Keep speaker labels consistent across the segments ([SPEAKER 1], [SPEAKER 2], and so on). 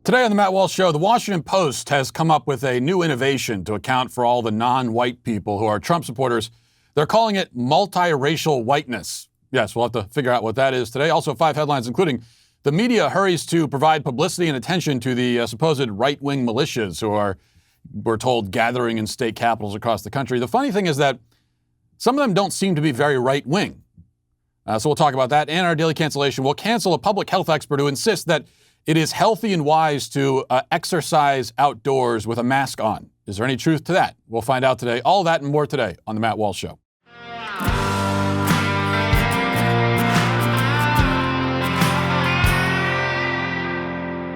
[SPEAKER 1] Today on the Matt Walsh Show, the Washington Post has come up with a new innovation to account for all the non-white people who are Trump supporters. They're calling it multiracial whiteness. Yes, we'll have to figure out what that is today. Also, 5 headlines, including the media hurries to provide publicity and attention to the supposed right-wing militias who are, we're told, gathering in state capitals across the country. The funny thing is that some of them don't seem to be very right-wing. So we'll talk about that. And our Daily Cancellation will cancel a public health expert who insists that it is healthy and wise to exercise outdoors with a mask on. Is there any truth to that? We'll find out today. All that and more today on the Matt Walsh Show.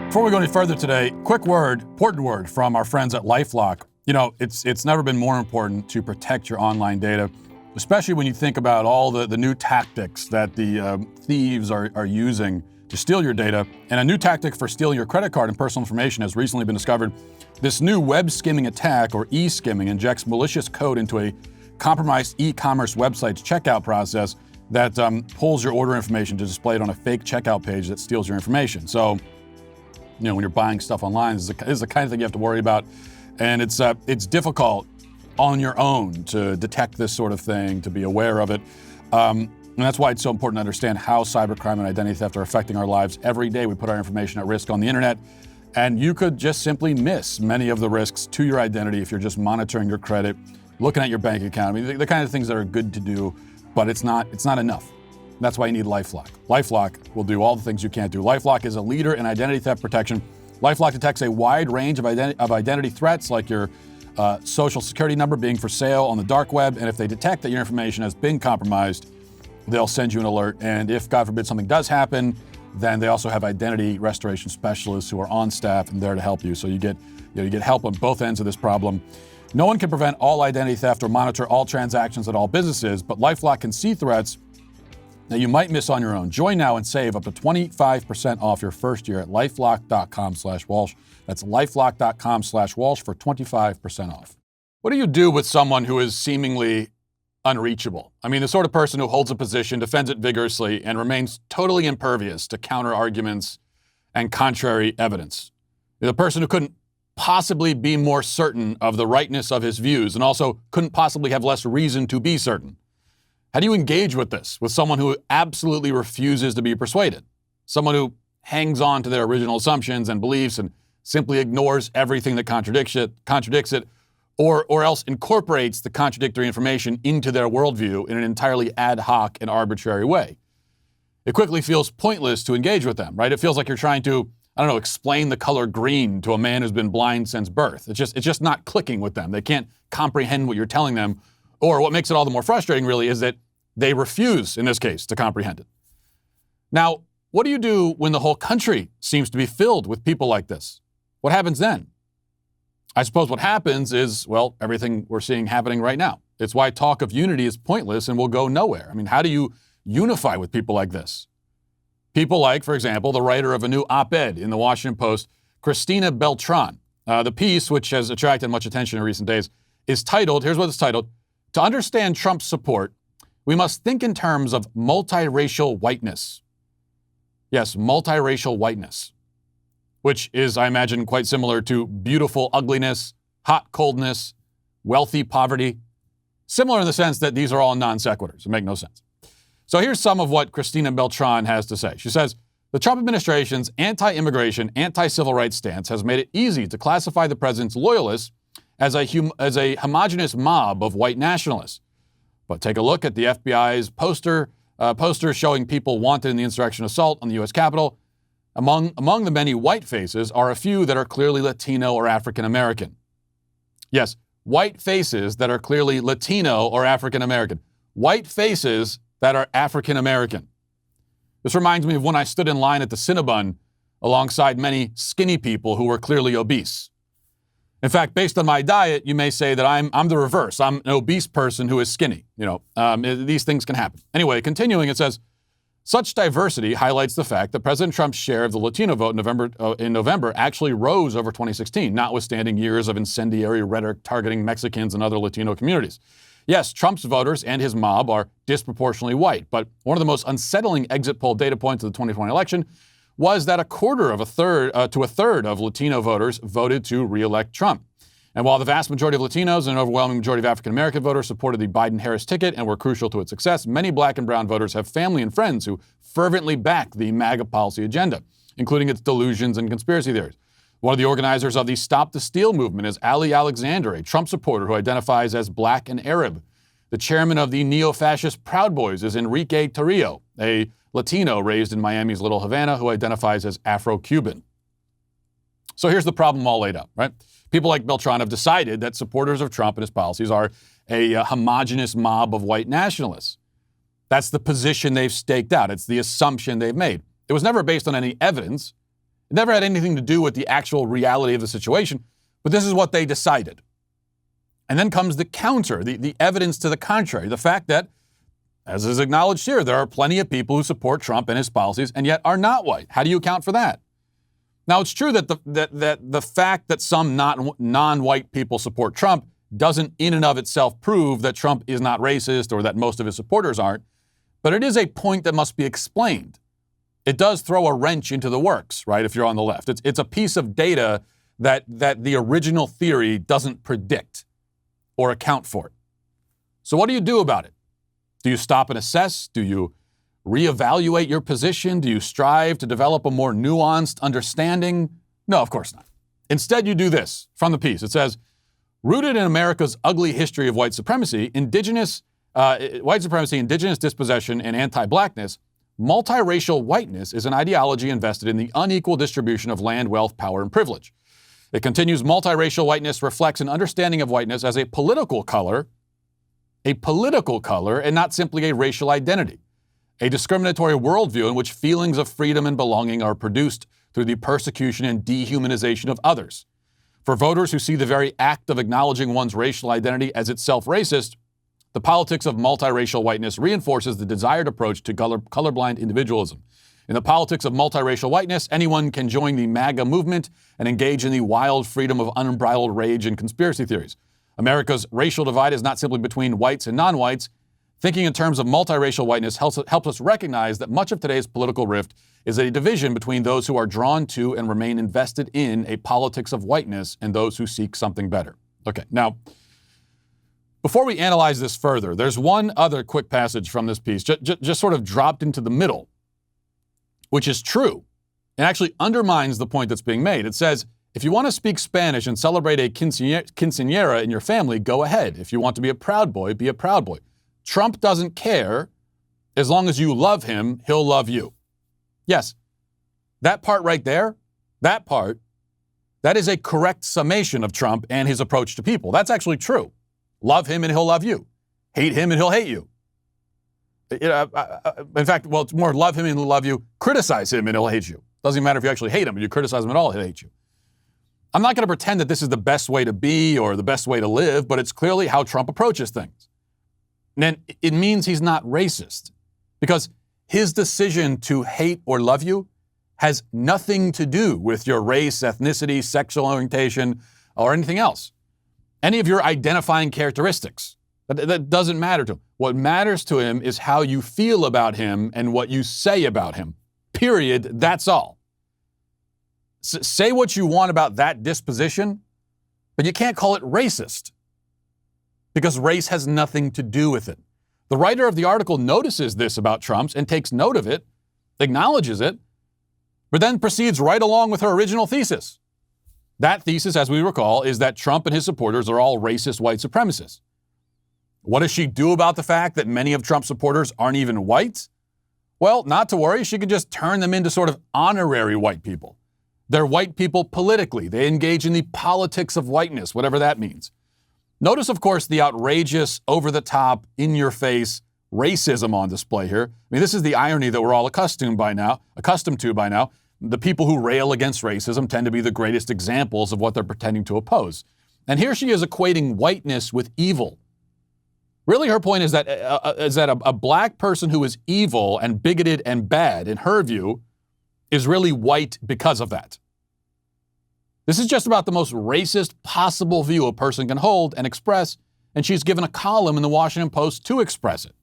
[SPEAKER 1] Before we go any further today, quick word, important word from our friends at LifeLock. You know, it's never been more important to protect your online data, especially when you think about all the new tactics that the thieves are using to steal your data. And a new tactic for stealing your credit card and personal information has recently been discovered. This new web skimming attack, or e-skimming, injects malicious code into a compromised e-commerce website's checkout process that pulls your order information to display it on a fake checkout page that steals your information. So, you know, when you're buying stuff online, this is the kind of thing you have to worry about. And it's difficult on your own to detect this sort of thing, to be aware of it. And that's why it's so important to understand how cybercrime and identity theft are affecting our lives. Every day we put our information at risk on the internet, and you could just simply miss many of the risks to your identity if you're just monitoring your credit, looking at your bank account. I mean, the kind of things that are good to do, but it's not enough. That's why you need LifeLock. LifeLock will do all the things you can't do. LifeLock is a leader in identity theft protection. LifeLock detects a wide range of identity threats, like your social security number being for sale on the dark web, and if they detect that your information has been compromised, they'll send you an alert. And if, God forbid, something does happen, then they also have identity restoration specialists who are on staff and there to help you. So you get help on both ends of this problem. No one can prevent all identity theft or monitor all transactions at all businesses, but LifeLock can see threats that you might miss on your own. Join now and save up to 25% off your first year at lifelock.com/Walsh. That's lifelock.com/Walsh for 25% off. What do you do with someone who is seemingly unreachable? I mean, the sort of person who holds a position, defends it vigorously, and remains totally impervious to counter arguments and contrary evidence. The person who couldn't possibly be more certain of the rightness of his views and also couldn't possibly have less reason to be certain. How do you engage with this, with someone who absolutely refuses to be persuaded? Someone who hangs on to their original assumptions and beliefs and simply ignores everything that contradicts it, or else incorporates the contradictory information into their worldview in an entirely ad hoc and arbitrary way. It quickly feels pointless to engage with them, right? It feels like you're trying to, explain the color green to a man who's been blind since birth. It's just not clicking with them. They can't comprehend what you're telling them. Or what makes it all the more frustrating, really, is that they refuse, in this case, to comprehend it. Now, what do you do when the whole country seems to be filled with people like this? What happens then? I suppose what happens is, well, everything we're seeing happening right now. It's why talk of unity is pointless and will go nowhere. I mean, how do you unify with people like this? People like, for example, the writer of a new op-ed in the Washington Post, Cristina Beltran. The piece, which has attracted much attention in recent days, is titled, here's what it's titled, "To understand Trump's support, we must think in terms of multiracial whiteness." Yes, multiracial whiteness, which is, I imagine, quite similar to beautiful ugliness, hot coldness, wealthy poverty. Similar in the sense that these are all non sequiturs and make no sense. So here's some of what Cristina Beltran has to say. She says, "The Trump administration's anti-immigration, anti-civil rights stance has made it easy to classify the president's loyalists as a homogenous mob of white nationalists. But take a look at the FBI's poster showing people wanted in the insurrection assault on the U.S. Capitol. Among the many white faces are a few that are clearly Latino or African American." Yes, white faces that are clearly Latino or African American. White faces that are African American. This reminds me of when I stood in line at the Cinnabon alongside many skinny people who were clearly obese. In fact, based on my diet, you may say that I'm the reverse. I'm an obese person who is skinny. These things can happen. Anyway, continuing, it says, "Such diversity highlights the fact that President Trump's share of the Latino vote in November actually rose over 2016, notwithstanding years of incendiary rhetoric targeting Mexicans and other Latino communities. Yes, Trump's voters and his mob are disproportionately white, but one of the most unsettling exit poll data points of the 2020 election was that a third of Latino voters voted to re-elect Trump. And while the vast majority of Latinos and an overwhelming majority of African-American voters supported the Biden-Harris ticket and were crucial to its success, many black and brown voters have family and friends who fervently back the MAGA policy agenda, including its delusions and conspiracy theories. One of the organizers of the Stop the Steal movement is Ali Alexander, a Trump supporter who identifies as black and Arab. The chairman of the neo-fascist Proud Boys is Enrique Tarrio, a Latino raised in Miami's Little Havana who identifies as Afro-Cuban. So here's the problem all laid out, right? People like Beltran have decided that supporters of Trump and his policies are a homogenous mob of white nationalists. That's the position they've staked out. It's the assumption they've made. It was never based on any evidence. It never had anything to do with the actual reality of the situation, but this is what they decided. And then comes the counter, the evidence to the contrary, the fact that, as is acknowledged here, there are plenty of people who support Trump and his policies and yet are not white. How do you account for that? Now, it's true that the fact that some non-white people support Trump doesn't in and of itself prove that Trump is not racist or that most of his supporters aren't, but it is a point that must be explained. It does throw a wrench into the works, right, if you're on the left. It's a piece of data that the original theory doesn't predict or account for it. So what do you do about it? Do you stop and assess? Do you reevaluate your position? Do you strive to develop a more nuanced understanding? No, of course not. Instead, you do this from the piece. It says, rooted in America's ugly history of white supremacy, indigenous dispossession, and anti-blackness, multiracial whiteness is an ideology invested in the unequal distribution of land, wealth, power, and privilege. It continues, multiracial whiteness reflects an understanding of whiteness as a political color, and not simply a racial identity. A discriminatory worldview in which feelings of freedom and belonging are produced through the persecution and dehumanization of others. For voters who see the very act of acknowledging one's racial identity as itself racist, the politics of multiracial whiteness reinforces the desired approach to colorblind individualism. In the politics of multiracial whiteness, anyone can join the MAGA movement and engage in the wild freedom of unbridled rage and conspiracy theories. America's racial divide is not simply between whites and non-whites. Thinking in terms of multiracial whiteness helps us recognize that much of today's political rift is a division between those who are drawn to and remain invested in a politics of whiteness and those who seek something better. Okay, now, before we analyze this further, there's one other quick passage from this piece, just sort of dropped into the middle, which is true and actually undermines the point that's being made. It says, if you want to speak Spanish and celebrate a quinceañera in your family, go ahead. If you want to be a Proud Boy, be a Proud Boy. Trump doesn't care. As long as you love him, he'll love you. Yes, that part right there, that is a correct summation of Trump and his approach to people. That's actually true. Love him and he'll love you. Hate him and he'll hate you. In fact, well, it's more love him and he'll love you. Criticize him and he'll hate you. Doesn't even matter if you actually hate him. If you criticize him at all, he'll hate you. I'm not going to pretend that this is the best way to be or the best way to live, but it's clearly how Trump approaches things. And it means he's not racist because his decision to hate or love you has nothing to do with your race, ethnicity, sexual orientation, or anything else. Any of your identifying characteristics. That doesn't matter to him. What matters to him is how you feel about him and what you say about him. Period. That's all. Say what you want about that disposition, but you can't call it racist because race has nothing to do with it. The writer of the article notices this about Trump's and takes note of it, acknowledges it, but then proceeds right along with her original thesis. That thesis, as we recall, is that Trump and his supporters are all racist white supremacists. What does she do about the fact that many of Trump's supporters aren't even white? Well, not to worry, she can just turn them into sort of honorary white people. They're white people politically. They engage in the politics of whiteness, whatever that means. Notice, of course, the outrageous, over-the-top, in-your-face racism on display here. I mean, this is the irony that we're all accustomed to by now. The people who rail against racism tend to be the greatest examples of what they're pretending to oppose. And here she is equating whiteness with evil. Really, her point is that a black person who is evil and bigoted and bad, in her view, is really white because of that. This is just about the most racist possible view a person can hold and express, and she's given a column in the Washington Post to express it.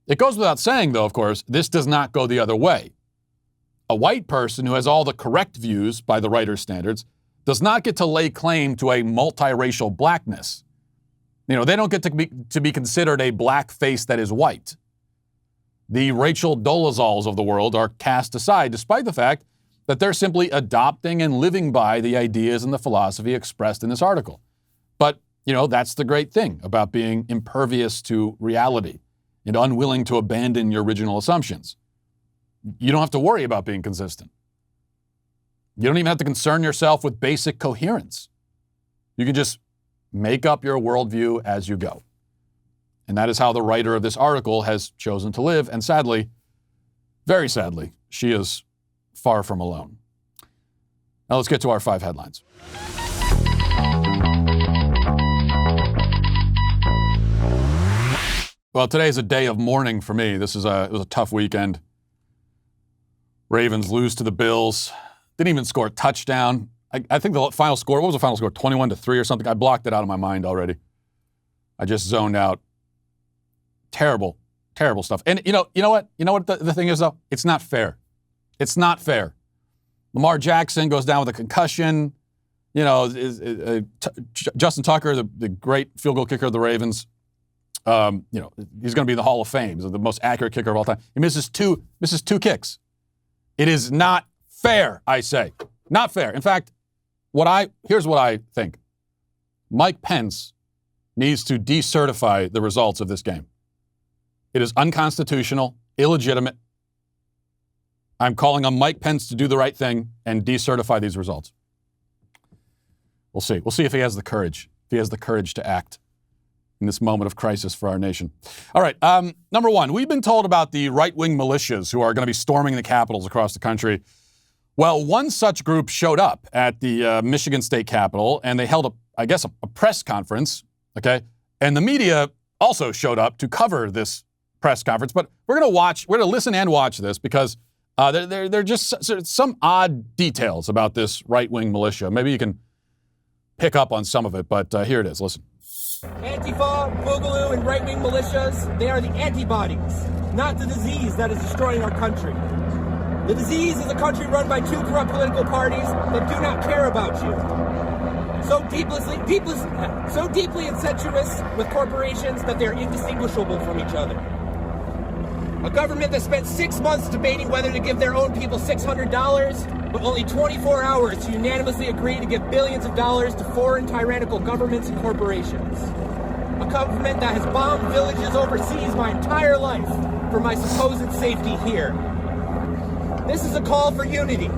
[SPEAKER 1] It goes without saying, though, of course, this does not go the other way. a white person who has all the correct views by the writer's standards does not get to lay claim to a multiracial blackness. You know, they don't get to be considered a black face that is white. The Rachel Dolezals of the world are cast aside, despite the fact that they're simply adopting and living by the ideas and the philosophy expressed in this article. But, you know, that's the great thing about being impervious to reality and unwilling to abandon your original assumptions. You don't have to worry about being consistent. You don't even have to concern yourself with basic coherence. You can just make up your worldview as you go. And that is how the writer of this article has chosen to live. And sadly, very sadly, she is far from alone. Now let's get to our 5 headlines. Well, today is a day of mourning for me. It was a tough weekend. Ravens lose to the Bills. Didn't even score a touchdown. I think the final score, what was the final score? 21-3 or something? I blocked it out of my mind already. I just zoned out. Terrible, terrible stuff. And you know what? You know what the thing is, though? It's not fair. It's not fair. Lamar Jackson goes down with a concussion. You know, Justin Tucker, the great field goal kicker of the Ravens, you know, he's going to be in the Hall of Fame. He's the most accurate kicker of all time. He misses two kicks. It is not fair, I say. Not fair. In fact, here's what I think. Mike Pence needs to decertify the results of this game. It is unconstitutional, illegitimate. I'm calling on Mike Pence to do the right thing and decertify these results. We'll see. We'll see if he has the courage. If he has the courage to act in this moment of crisis for our nation. All right. Number one, we've been told about the right-wing militias who are going to be storming the capitals across the country. Well, one such group showed up at the Michigan State Capitol, and they held a press conference. Okay, and the media also showed up to cover this press conference. But we're going to listen and watch this because there are just some odd details about this right-wing militia. Maybe you can pick up on some of it, but here it is. Listen.
[SPEAKER 2] Antifa, Boogaloo, and right-wing militias, they are the antibodies, not the disease that is destroying our country. The disease is a country run by 2 corrupt political parties that do not care about you. So deeply incestuous with corporations that they're indistinguishable from each other. A government that spent 6 months debating whether to give their own people $600, but only 24 hours to unanimously agree to give billions of dollars to foreign tyrannical governments and corporations. A government that has bombed villages overseas my entire life for my supposed safety here. This is a call for unity.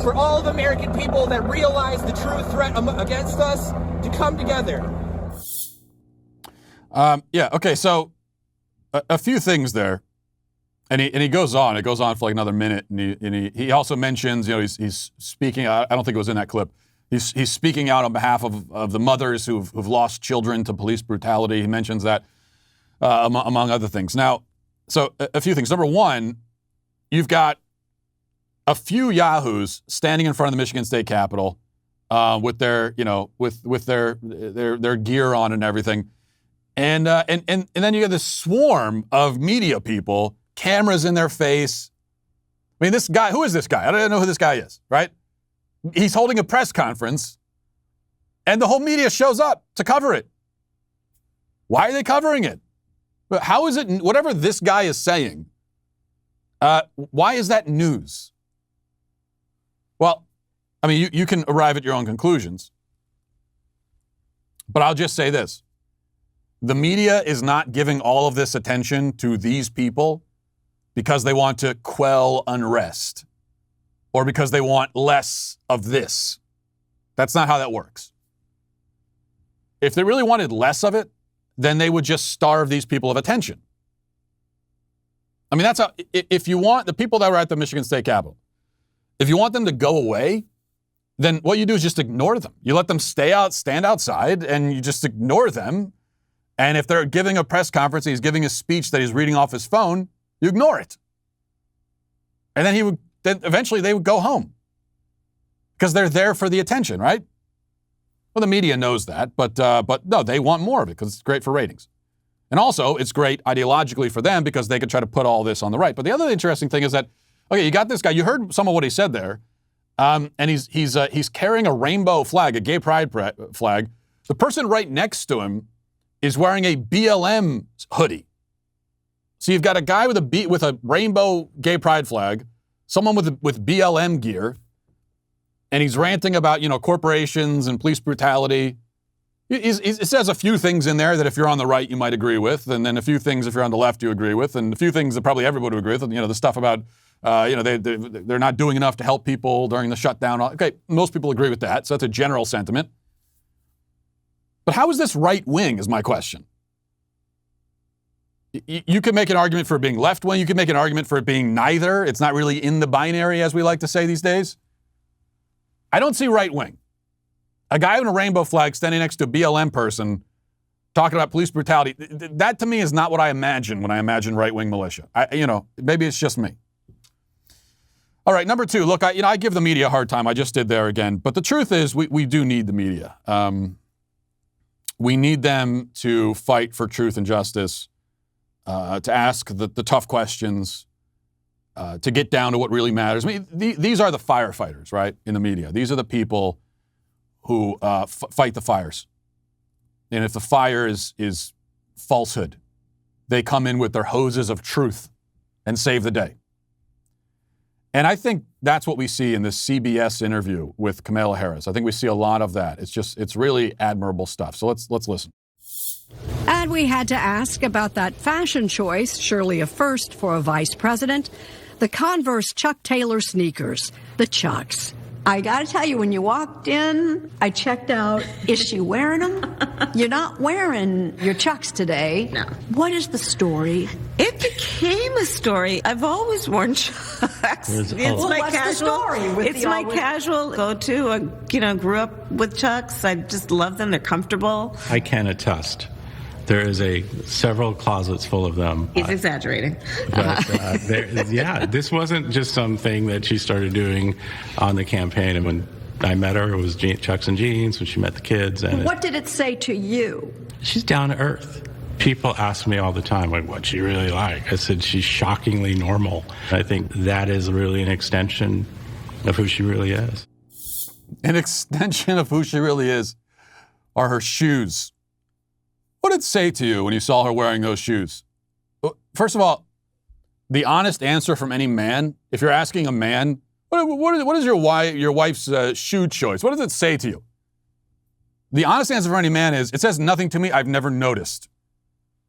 [SPEAKER 2] For all of American people that realize the true threat against us to come together.
[SPEAKER 1] Okay, so a few things there. And he goes on. It goes on for like another minute. And he also mentions, you know, he's speaking. I don't think it was in that clip. He's speaking out on behalf of the mothers who've lost children to police brutality. He mentions that among other things. Now, so a few things. Number one, you've got a few yahoos standing in front of the Michigan State Capitol with their, you know, with their gear on and everything, and then you got this swarm of media people, cameras in their face. I mean, this guy, who is this guy? I don't know who this guy is, right? He's holding a press conference, and the whole media shows up to cover it. Why are they covering it? How is it, whatever this guy is saying, why is that news? Well, I mean, you can arrive at your own conclusions. But I'll just say this. The media is not giving all of this attention to these people because they want to quell unrest or because they want less of this. That's not how that works. If they really wanted less of it, then they would just starve these people of attention. I mean, that's how, if you want the people that were at the Michigan State Capitol, if you want them to go away, then what you do is just ignore them. You let them stand outside, and you just ignore them. And if they're giving a press conference, he's giving a speech that he's reading off his phone, you ignore it. And then eventually they would go home because they're there for the attention, right? Well, the media knows that, but no, they want more of it because it's great for ratings. And also, it's great ideologically for them because they could try to put all this on the right. But the other interesting thing is that Okay, you got this guy. You heard some of what he said there. And he's carrying a rainbow flag, a gay pride flag. The person right next to him is wearing a BLM hoodie. So you've got a guy with a rainbow gay pride flag, someone with BLM gear, and he's ranting about, corporations and police brutality. It says a few things in there that if you're on the right, you might agree with, and then a few things if you're on the left, you agree with, and a few things that probably everybody would agree with. The stuff about, they're not doing enough to help people during the shutdown. Okay, most people agree with that, so that's a general sentiment. But how is this right wing, is my question. You could make an argument for it being left wing. You could make an argument for it being neither. It's not really in the binary, as we like to say these days. I don't see right wing. A guy in a rainbow flag standing next to a BLM person talking about police brutality. That to me is not what I imagine when I imagine right-wing militia. Maybe it's just me. All right, number two. Look, I give the media a hard time. I just did there again. But the truth is, we do need the media. We need them to fight for truth and justice, to ask the tough questions, to get down to what really matters. I mean, these are the firefighters, right, in the media. These are the people who fight the fires. And if the fire is falsehood, they come in with their hoses of truth and save the day. And I think that's what we see in this CBS interview with Kamala Harris. I think we see a lot of that. It's really admirable stuff. So let's listen.
[SPEAKER 3] And we had to ask about that fashion choice, surely a first for a vice president, the Converse Chuck Taylor sneakers, the Chucks. I got to tell you, when you walked in, I checked out, is she wearing them? You're not wearing your Chucks today.
[SPEAKER 4] No.
[SPEAKER 3] What is the story?
[SPEAKER 4] It became a story. I've always worn Chucks. It's my casual go-to. I, grew up with Chucks. I just love them. They're comfortable.
[SPEAKER 5] I can attest. There is several closets full of them.
[SPEAKER 4] He's exaggerating.
[SPEAKER 5] But, this wasn't just something that she started doing on the campaign. And when I met her, it was Chucks and jeans. When she met the kids, and
[SPEAKER 3] what did it say to you?
[SPEAKER 5] She's down to earth. People ask me all the time, what's she really like? I said, she's shockingly normal. I think that is really an extension of who she really is.
[SPEAKER 1] An extension of who she really is are her shoes. What did it say to you when you saw her wearing those shoes? First of all, the honest answer from any man, if you're asking a man, what is your wife's shoe choice? What does it say to you? The honest answer from any man is, it says nothing to me. I've never noticed.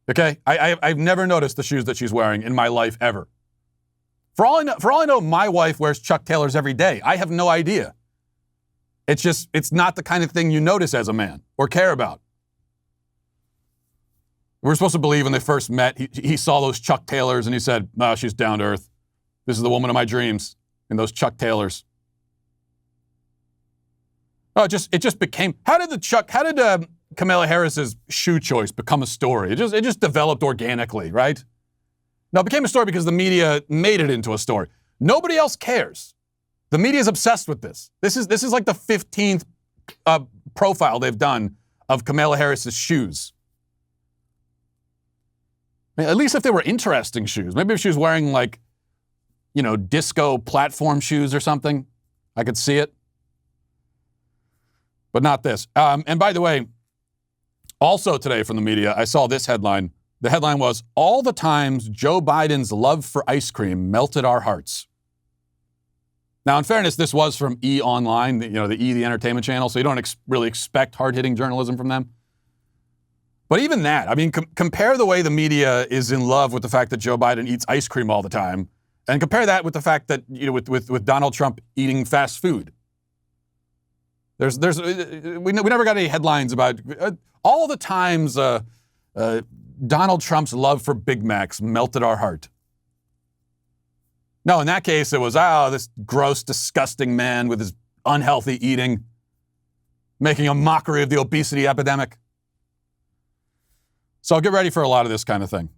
[SPEAKER 1] Okay? I've never noticed the shoes that she's wearing in my life ever. For all I know, my wife wears Chuck Taylors every day. I have no idea. It's not the kind of thing you notice as a man or care about. We're supposed to believe when they first met, he saw those Chuck Taylors and he said, she's down to earth. This is the woman of my dreams in those Chuck Taylors. Oh, it just became, how did Kamala Harris's shoe choice become a story? It just developed organically, right? No, it became a story because the media made it into a story. Nobody else cares. The media is obsessed with this. This is like the 15th profile they've done of Kamala Harris's shoes. At least if they were interesting shoes. Maybe if she was wearing disco platform shoes or something, I could see it. But not this. And by the way, also today from the media, I saw this headline. The headline was, "All the times Joe Biden's love for ice cream melted our hearts." Now, in fairness, this was from E! Online, the entertainment channel, so you don't really expect hard-hitting journalism from them. But even that, I mean, compare the way the media is in love with the fact that Joe Biden eats ice cream all the time, and compare that with the fact that, with Donald Trump eating fast food. We never got any headlines about all the times Donald Trump's love for Big Macs melted our heart. No, in that case, it was, this gross, disgusting man with his unhealthy eating, making a mockery of the obesity epidemic. So get ready for a lot of this kind of thing.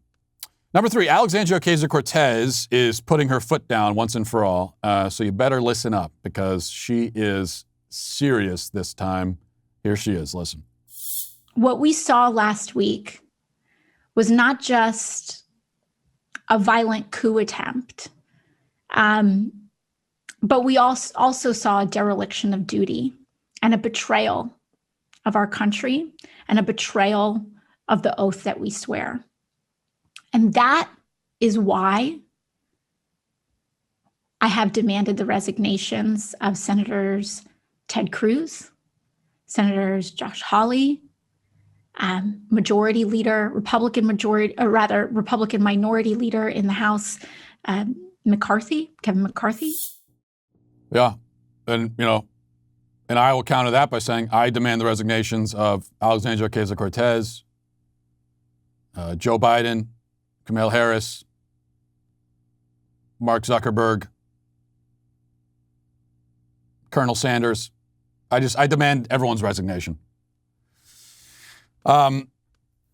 [SPEAKER 1] Number 3, Alexandria Ocasio-Cortez is putting her foot down once and for all. So you better listen up because she is serious this time. Here she is. Listen.
[SPEAKER 6] What we saw last week was not just a violent coup attempt. But we also saw a dereliction of duty and a betrayal of our country and a betrayal of the oath that we swear. And that is why I have demanded the resignations of Senators Ted Cruz, Senators Josh Hawley, Republican minority leader in the House, Kevin McCarthy.
[SPEAKER 1] Yeah. And, and I will counter that by saying I demand the resignations of Alexandria Ocasio-Cortez, Joe Biden, Kamala Harris, Mark Zuckerberg, Colonel Sanders. I demand everyone's resignation.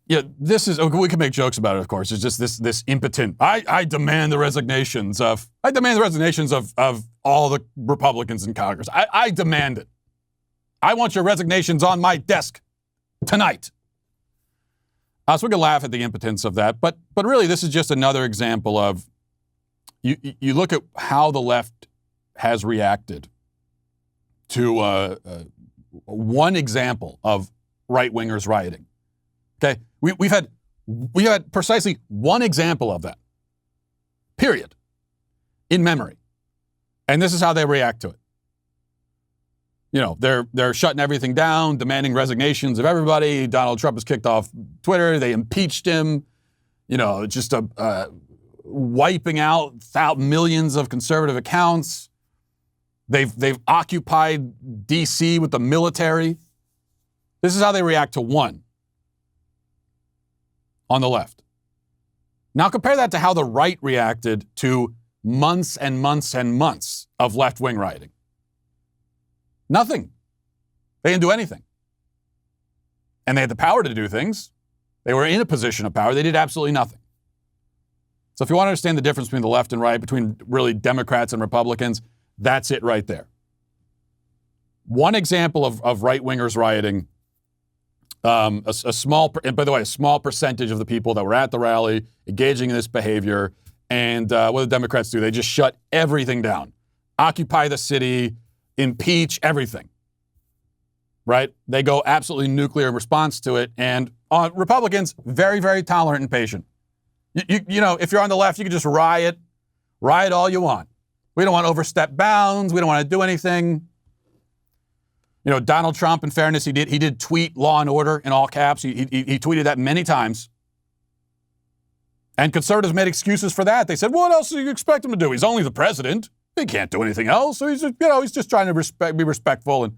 [SPEAKER 1] This is, we can make jokes about it, of course. It's just this impotent, I demand the resignations of all the Republicans in Congress. I demand it. I want your resignations on my desk tonight. So we can laugh at the impotence of that, but really this is just another example of, you look at how the left has reacted to one example of right-wingers rioting. Okay, we had precisely one example of that, period, in memory, and this is how they react to it. They're shutting everything down, demanding resignations of everybody. Donald Trump was kicked off Twitter. They impeached him. Just wiping out millions of conservative accounts. They've occupied D.C. with the military. This is how they react to one on the left. Now compare that to how the right reacted to months and months and months of left-wing rioting. Nothing. They didn't do anything. And they had the power to do things. They were in a position of power. They did absolutely nothing. So if you want to understand the difference between the left and right, between really Democrats and Republicans, that's it right there. One example of right-wingers rioting, a small percentage of the people that were at the rally engaging in this behavior. And what do the Democrats do? They just shut everything down, occupy the city, impeach everything, right? They go absolutely nuclear in response to it. And Republicans, very, very tolerant and patient. If you're on the left, you can just riot all you want. We don't want to overstep bounds. We don't want to do anything. Donald Trump, in fairness, he did tweet law and order in all caps. He tweeted that many times. And conservatives made excuses for that. They said, what else do you expect him to do? He's only the president. He can't do anything else. So he's just trying to be respectful. And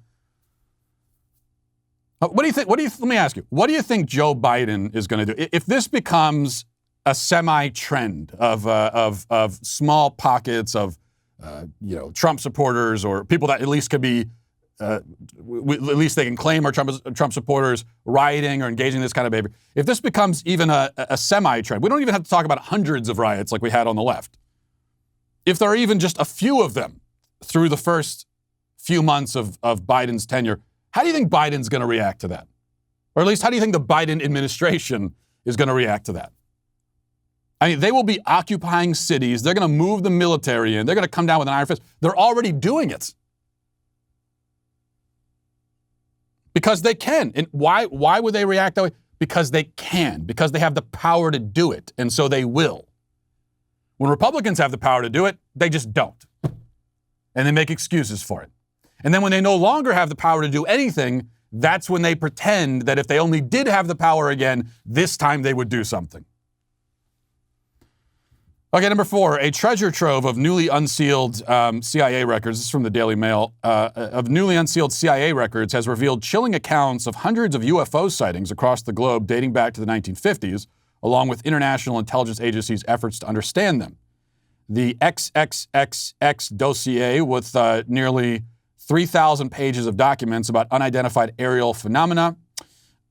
[SPEAKER 1] what do you think? Let me ask you, what do you think Joe Biden is going to do? If this becomes a semi-trend of small pockets of, Trump supporters or people that at least could be, at least they can claim are Trump supporters rioting or engaging in this kind of behavior. If this becomes even a semi-trend, we don't even have to talk about hundreds of riots like we had on the left. If there are even just a few of them through the first few months of Biden's tenure, how do you think Biden's going to react to that? Or at least how do you think the Biden administration is going to react to that? I mean, they will be occupying cities. They're going to move the military in. They're going to come down with an iron fist. They're already doing it. Because they can. And why would they react that way? Because they can. Because they have the power to do it. And so they will. When Republicans have the power to do it, they just don't. And they make excuses for it. And then when they no longer have the power to do anything, that's when they pretend that if they only did have the power again, this time they would do something. Okay, number 4, a treasure trove of newly unsealed CIA records, this is from the Daily Mail, of newly unsealed CIA records has revealed chilling accounts of hundreds of UFO sightings across the globe dating back to the 1950s, along with international intelligence agencies' efforts to understand them. The XXXX dossier, with nearly 3,000 pages of documents about unidentified aerial phenomena,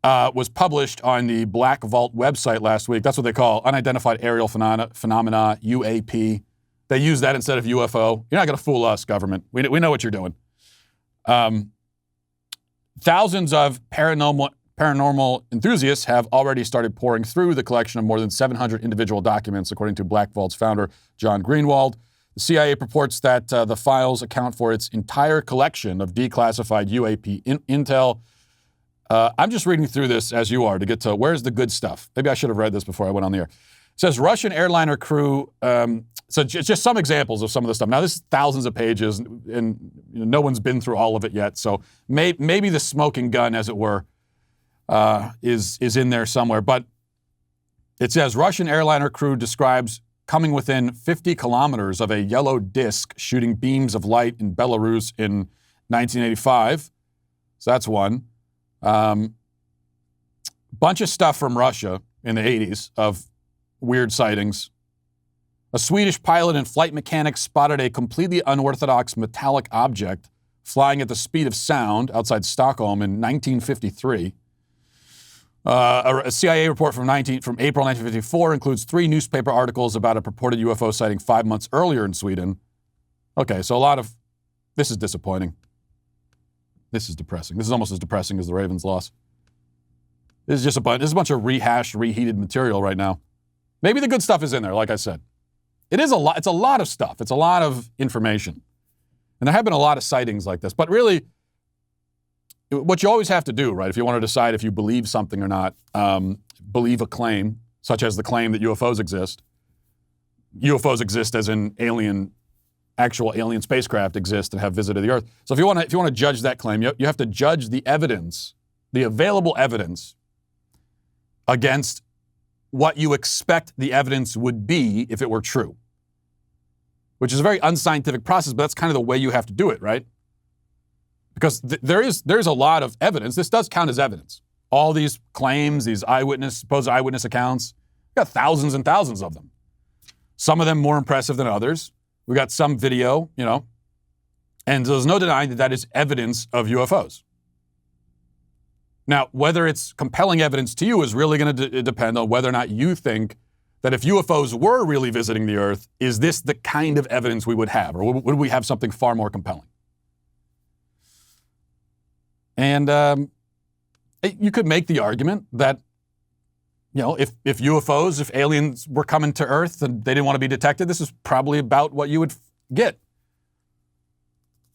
[SPEAKER 1] was published on the Black Vault website last week. That's what they call unidentified aerial phenomena, UAP. They use that instead of UFO. You're not going to fool us, government. We know what you're doing. Thousands of paranormal enthusiasts have already started pouring through the collection of more than 700 individual documents, according to Black Vault's founder, John Greenwald. The CIA purports that the files account for its entire collection of declassified UAP intel. I'm just reading through this as you are to get to where's the good stuff. Maybe I should have read this before I went on the air. It says Russian airliner crew. So just some examples of some of the stuff. Now, this is thousands of pages, and no one's been through all of it yet. So maybe the smoking gun, as it were, is in there somewhere. But it says Russian airliner crew describes coming within 50 kilometers of a yellow disc shooting beams of light in Belarus in 1985. So that's one. Bunch of stuff from Russia in the 80s of weird sightings. A Swedish pilot and flight mechanic spotted a completely unorthodox metallic object flying at the speed of sound outside Stockholm in 1953. A CIA report from April 1954 includes 3 newspaper articles about a purported UFO sighting 5 months earlier in Sweden. Okay, so this is disappointing. This is depressing. This is almost as depressing as the Ravens' loss. This is just a bunch of rehashed, reheated material right now. Maybe the good stuff is in there, like I said. It is a lot. It's a lot of stuff. It's a lot of information. And there have been a lot of sightings like this. But really, what you always have to do, right, if you want to decide if you believe something or not, believe a claim, such as the claim that UFOs exist. UFOs exist as in actual alien spacecraft exist and have visited the Earth. So if you want to judge that claim, you have to judge the evidence, the available evidence, against what you expect the evidence would be if it were true. Which is a very unscientific process, but that's kind of the way you have to do it, right? Because there's a lot of evidence. This does count as evidence. All these claims, these supposed eyewitness accounts, we got thousands and thousands of them. Some of them more impressive than others. We got some video, and there's no denying that is evidence of UFOs. Now, whether it's compelling evidence to you is really going to depend on whether or not you think that if UFOs were really visiting the Earth, is this the kind of evidence we would have? Or would we have something far more compelling? And you could make the argument that, if UFOs, if aliens were coming to Earth and they didn't want to be detected, this is probably about what you would get.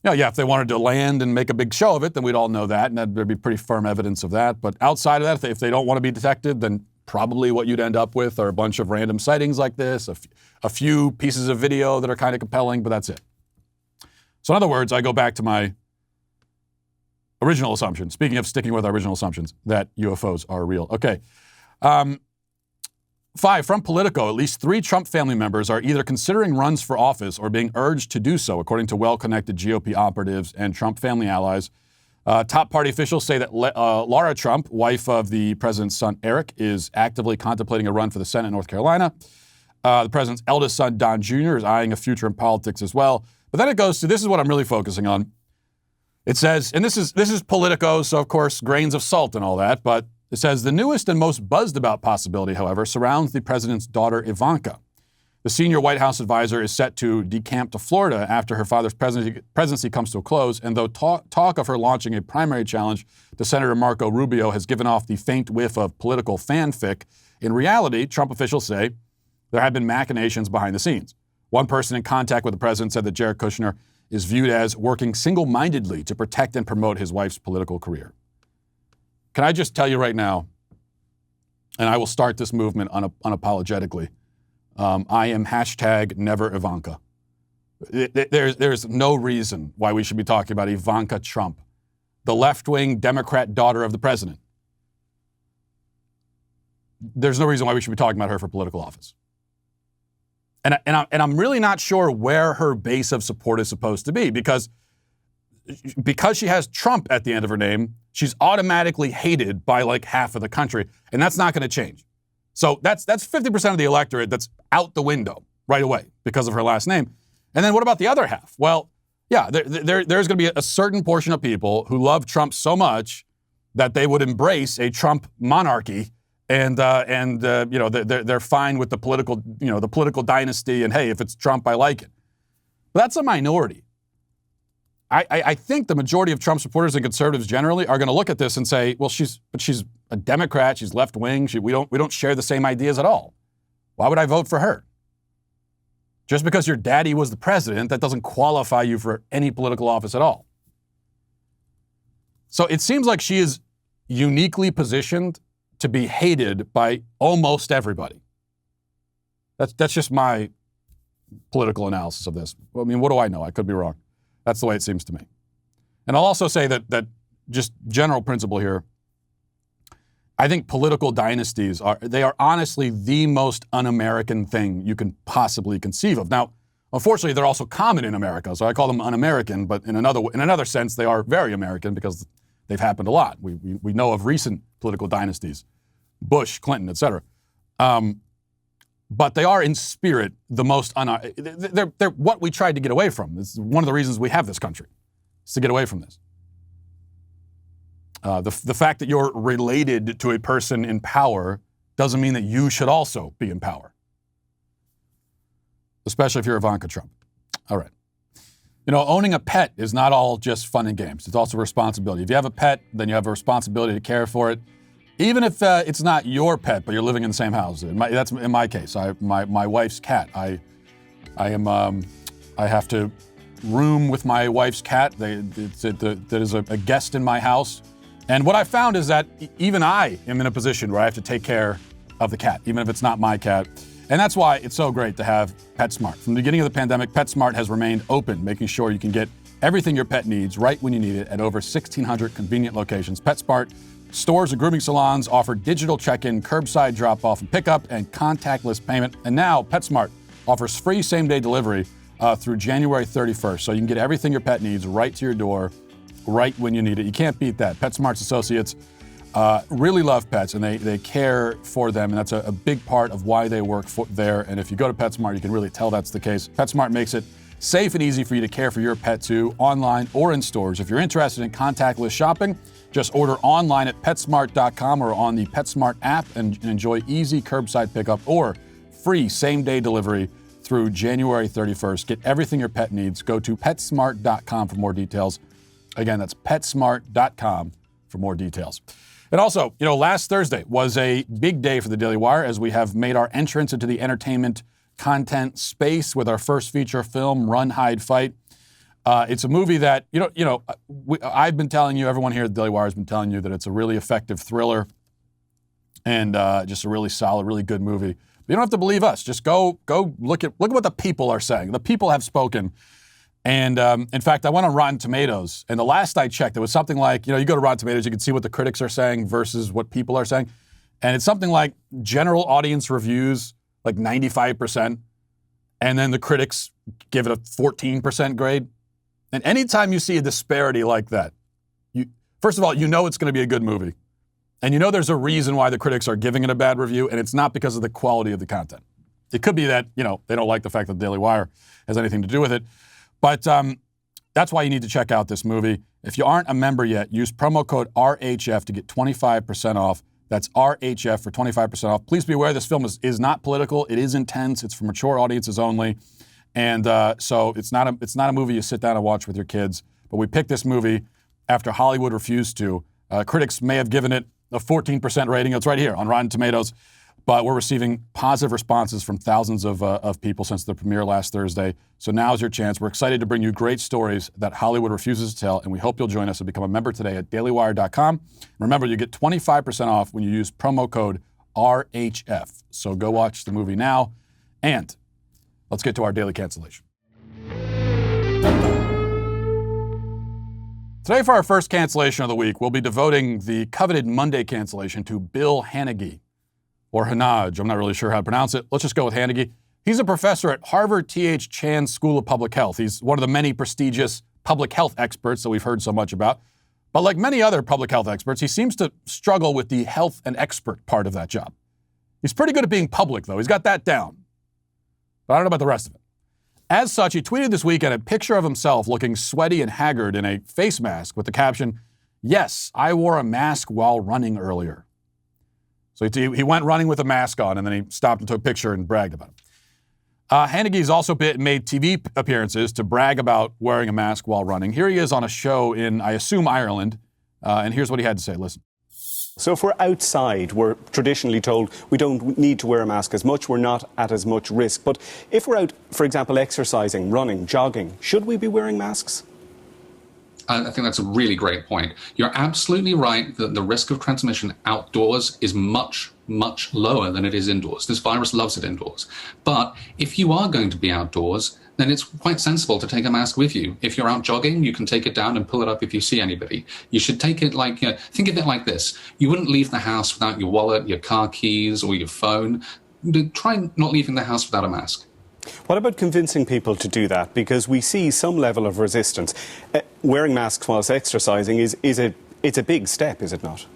[SPEAKER 1] If they wanted to land and make a big show of it, then we'd all know that, and there'd be pretty firm evidence of that. But outside of that, if they don't want to be detected, then probably what you'd end up with are a bunch of random sightings like this, a few pieces of video that are kind of compelling, but that's it. So in other words, I go back to my original assumption, speaking of sticking with our original assumptions, that UFOs are real. Okay. 5, from Politico, at least 3 Trump family members are either considering runs for office or being urged to do so, according to well-connected GOP operatives and Trump family allies. Top party officials say that Laura Trump, wife of the president's son Eric, is actively contemplating a run for the Senate in North Carolina. The president's eldest son, Don Jr., is eyeing a future in politics as well. But then it goes to, this is what I'm really focusing on. It says, and this is Politico, so of course, grains of salt and all that, but it says, the newest and most buzzed about possibility, however, surrounds the president's daughter, Ivanka. The senior White House advisor is set to decamp to Florida after her father's presidency comes to a close, and though talk of her launching a primary challenge to Senator Marco Rubio has given off the faint whiff of political fanfic, in reality, Trump officials say there have been machinations behind the scenes. One person in contact with the president said that Jared Kushner is viewed as working single-mindedly to protect and promote his wife's political career. Can I just tell you right now, and I will start this movement unapologetically, I am #never Ivanka. There's no reason why we should be talking about Ivanka Trump, the left-wing Democrat daughter of the president. There's no reason why we should be talking about her for political office. And I'm really not sure where her base of support is supposed to be, because she has Trump at the end of her name, she's automatically hated by like half of the country, and that's not going to change. So that's 50% of the electorate that's out the window right away because of her last name. And then what about the other half? Well, yeah, there's going to be a certain portion of people who love Trump so much that they would embrace a Trump monarchy, and they're fine with the political dynasty, and hey, if it's Trump, I like it. But that's a minority. I think the majority of Trump supporters and conservatives generally are going to look at this and say, well, she's a Democrat, she's left wing, we don't share the same ideas at all. Why would I vote for her? Just because your daddy was the president, that doesn't qualify you for any political office at all. So it seems like she is uniquely positioned to be hated by almost everybody. That's just my political analysis of this. I mean, what do I know? I could be wrong. That's the way it seems to me. And I'll also say that just general principle here, I think political dynasties are honestly the most un-American thing you can possibly conceive of. Now, unfortunately, they're also common in America, so I call them un-American, but in another sense, they are very American because they've happened a lot. We know of recent political dynasties, Bush, Clinton, etc. But they are in spirit the most they're what we tried to get away from. It's one of the reasons we have this country, is to get away from this. The fact that you're related to a person in power doesn't mean that you should also be in power, especially if you're Ivanka Trump. All right. You know, owning a pet is not all just fun and games. It's also a responsibility. If you have a pet, then you have a responsibility to care for it, even if it's not your pet, but you're living in the same house. That's in my case. My wife's cat. I have to room with my wife's cat. That is a guest in my house. And what I found is that even I am in a position where I have to take care of the cat, even if it's not my cat. And that's why it's so great to have PetSmart. From the beginning of the pandemic, PetSmart has remained open, making sure you can get everything your pet needs right when you need it at over 1,600 convenient locations. PetSmart stores and grooming salons offer digital check-in, curbside drop-off and pickup, and contactless payment. And now PetSmart offers free same-day delivery through January 31st. So you can get everything your pet needs right to your door, right when you need it. You can't beat that. PetSmart's associates really love pets, and they care for them, and that's a big part of why they work there. And if you go to PetSmart, you can really tell that's the case. PetSmart makes it safe and easy for you to care for your pet too, online or in stores. If you're interested in contactless shopping, just order online at PetSmart.com or on the PetSmart app and enjoy easy curbside pickup or free same-day delivery through January 31st. Get everything your pet needs. Go to PetSmart.com for more details. Again, that's PetSmart.com for more details. And also, you know, last Thursday was a big day for the Daily Wire as we have made our entrance into the entertainment content space with our first feature film, Run, Hide, Fight. It's a movie that, I've been telling you, everyone here at the Daily Wire has been telling you that it's a really effective thriller and just a really solid, really good movie. But you don't have to believe us. Just go look at what the people are saying. The people have spoken. And in fact, I went on Rotten Tomatoes, and the last I checked, it was something like, you go to Rotten Tomatoes, you can see what the critics are saying versus what people are saying. And it's something like general audience reviews, like 95%, and then the critics give it a 14% grade. And anytime you see a disparity like that, first of all, it's going to be a good movie. And there's a reason why the critics are giving it a bad review, and it's not because of the quality of the content. It could be that, they don't like the fact that the Daily Wire has anything to do with it. But that's why you need to check out this movie. If you aren't a member yet, use promo code RHF to get 25% off. That's RHF for 25% off. Please be aware this film is not political. It is intense. It's for mature audiences only. And so it's not a movie you sit down and watch with your kids. But we picked this movie after Hollywood refused to. Critics may have given it a 14% rating. It's right here on Rotten Tomatoes. But we're receiving positive responses from thousands of people since the premiere last Thursday. So now's your chance. We're excited to bring you great stories that Hollywood refuses to tell, and we hope you'll join us and become a member today at dailywire.com. Remember, you get 25% off when you use promo code RHF. So go watch the movie now, and let's get to our daily cancellation. Today, for our first cancellation of the week, we'll be devoting the coveted Monday cancellation to Bill Hanage, or Hanage. I'm not really sure how to pronounce it. Let's just go with Hanage. He's a professor at Harvard T.H. Chan School of Public Health. He's one of the many prestigious public health experts that we've heard so much about. But like many other public health experts, he seems to struggle with the health and expert part of that job. He's pretty good at being public, though. He's got that down. But I don't know about the rest of it. As such, he tweeted this weekend a picture of himself looking sweaty and haggard in a face mask with the caption, "Yes, I wore a mask while running earlier." So he went running with a mask on, and then he stopped and took a picture and bragged about it. Hanage's also made TV appearances to brag about wearing a mask while running. Here he is on a show in, I assume, Ireland, and here's what he had to say. Listen.
[SPEAKER 7] So if we're outside, we're traditionally told we don't need to wear a mask as much, we're not at as much risk. But if we're out, for example, exercising, running, jogging, should we be wearing masks?
[SPEAKER 8] I think that's a really great point. You're absolutely right that the risk of transmission outdoors is much, much lower than it is indoors. This virus loves it indoors. But if you are going to be outdoors, then it's quite sensible to take a mask with you. If you're out jogging, you can take it down and pull it up if you see anybody. You should take it like, think of it like this. You wouldn't leave the house without your wallet, your car keys, or your phone. Try not leaving the house without a mask.
[SPEAKER 7] What about convincing people to do that? Because we see some level of resistance. Wearing masks whilst exercising it's a big step, is it not?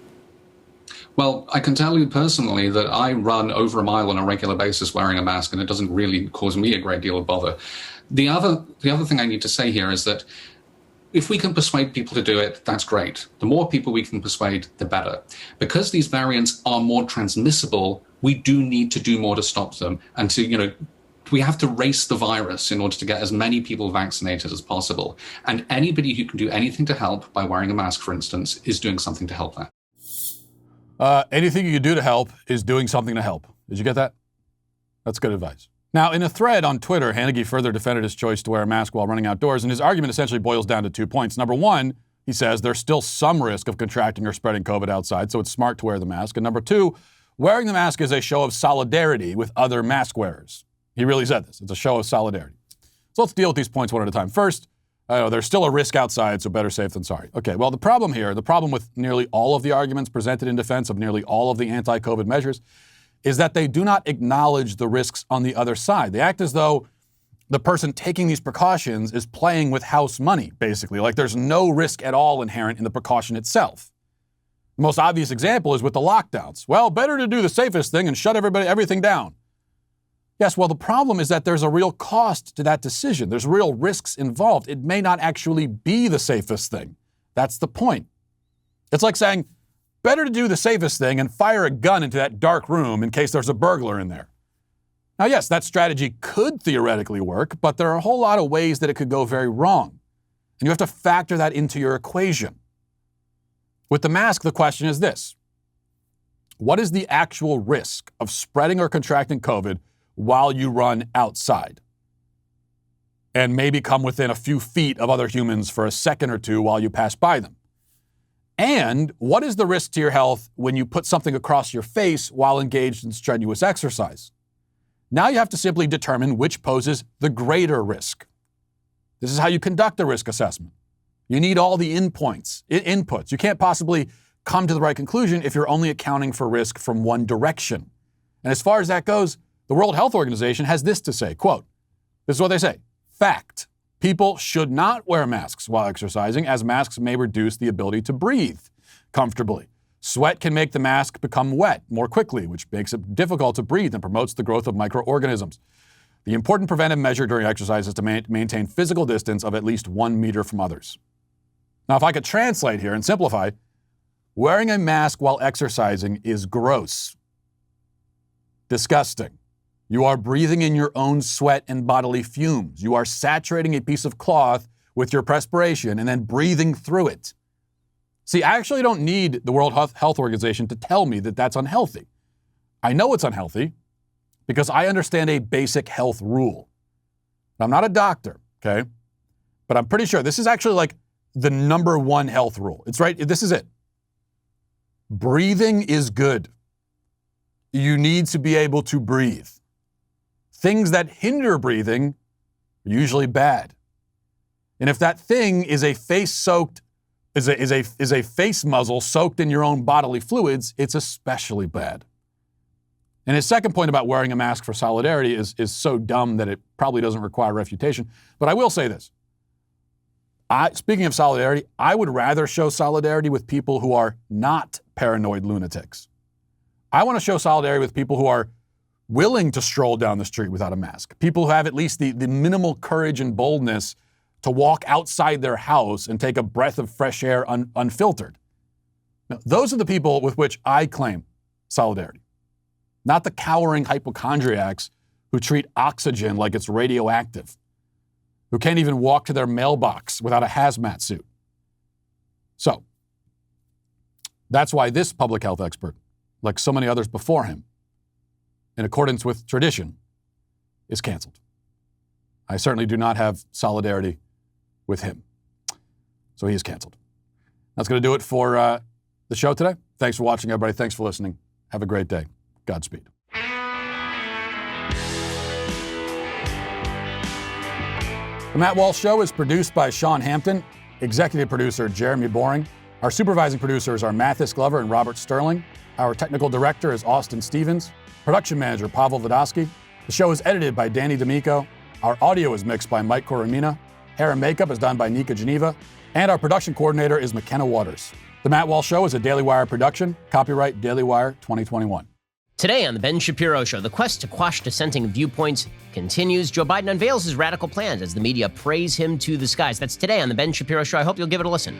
[SPEAKER 8] Well, I can tell you personally that I run over a mile on a regular basis wearing a mask, and it doesn't really cause me a great deal of bother. The other thing I need to say here is that if we can persuade people to do it, that's great. The more people we can persuade, the better. Because these variants are more transmissible, we do need to do more to stop them, and to, we have to race the virus in order to get as many people vaccinated as possible. And anybody who can do anything to help by wearing a mask, for instance, is doing something to help that.
[SPEAKER 1] Anything you can do to help is doing something to help. Did you get that? That's good advice. Now, in a thread on Twitter, Hanage further defended his choice to wear a mask while running outdoors, and his argument essentially boils down to 2 points. Number one, he says there's still some risk of contracting or spreading COVID outside, so it's smart to wear the mask. And number two, wearing the mask is a show of solidarity with other mask wearers. He really said this. It's a show of solidarity. So let's deal with these points one at a time. First, there's still a risk outside, so better safe than sorry. Okay, well, the problem with nearly all of the arguments presented in defense of nearly all of the anti-COVID measures is that they do not acknowledge the risks on the other side. They act as though the person taking these precautions is playing with house money, basically. Like there's no risk at all inherent in the precaution itself. The most obvious example is with the lockdowns. Well, better to do the safest thing and shut everything down. Yes, well, the problem is that there's a real cost to that decision. There's real risks involved. It may not actually be the safest thing. That's the point. It's like saying, better to do the safest thing and fire a gun into that dark room in case there's a burglar in there. Now, yes, that strategy could theoretically work, but there are a whole lot of ways that it could go very wrong. And you have to factor that into your equation. With the mask, the question is this. What is the actual risk of spreading or contracting COVID while you run outside and maybe come within a few feet of other humans for a second or two while you pass by them? And what is the risk to your health when you put something across your face while engaged in strenuous exercise? Now you have to simply determine which poses the greater risk. This is how you conduct a risk assessment. You need all the inputs. You can't possibly come to the right conclusion if you're only accounting for risk from one direction. And as far as that goes, the World Health Organization has this to say, quote, this is what they say, fact, people should not wear masks while exercising as masks may reduce the ability to breathe comfortably. Sweat can make the mask become wet more quickly, which makes it difficult to breathe and promotes the growth of microorganisms. The important preventive measure during exercise is to maintain physical distance of at least 1 meter from others. Now, if I could translate here and simplify, wearing a mask while exercising is gross, disgusting. You are breathing in your own sweat and bodily fumes. You are saturating a piece of cloth with your perspiration and then breathing through it. See, I actually don't need the World Health Organization to tell me that that's unhealthy. I know it's unhealthy because I understand a basic health rule. Now, I'm not a doctor, okay? But I'm pretty sure this is actually like the number one health rule. It's right. This is it. Breathing is good. You need to be able to breathe. Things that hinder breathing are usually bad. And if that thing is a face muzzle soaked in your own bodily fluids, it's especially bad. And his second point about wearing a mask for solidarity is so dumb that it probably doesn't require refutation. But I will say this. Speaking of solidarity, I would rather show solidarity with people who are not paranoid lunatics. I want to show solidarity with people who are willing to stroll down the street without a mask. People who have at least the minimal courage and boldness to walk outside their house and take a breath of fresh air unfiltered. Now, those are the people with which I claim solidarity. Not the cowering hypochondriacs who treat oxygen like it's radioactive, who can't even walk to their mailbox without a hazmat suit. So, That's why this public health expert, like so many others before him, in accordance with tradition, is canceled. I certainly do not have solidarity with him. So he is canceled. That's going to do it for the show today. Thanks for watching, everybody. Thanks for listening. Have a great day. Godspeed. The Matt Walsh Show is produced by Sean Hampton, executive producer Jeremy Boring. Our supervising producers are Mathis Glover and Robert Sterling. Our technical director is Austin Stevens. Production manager Pavel Vodosky. The show is edited by Danny D'Amico. Our audio is mixed by Mike Coromina. Hair and makeup is done by Nika Geneva. And our production coordinator is McKenna Waters. The Matt Walsh Show is a Daily Wire production. Copyright Daily Wire 2021.
[SPEAKER 9] Today on The Ben Shapiro Show, the quest to quash dissenting viewpoints continues. Joe Biden unveils his radical plans as the media praise him to the skies. That's today on The Ben Shapiro Show. I hope you'll give it a listen.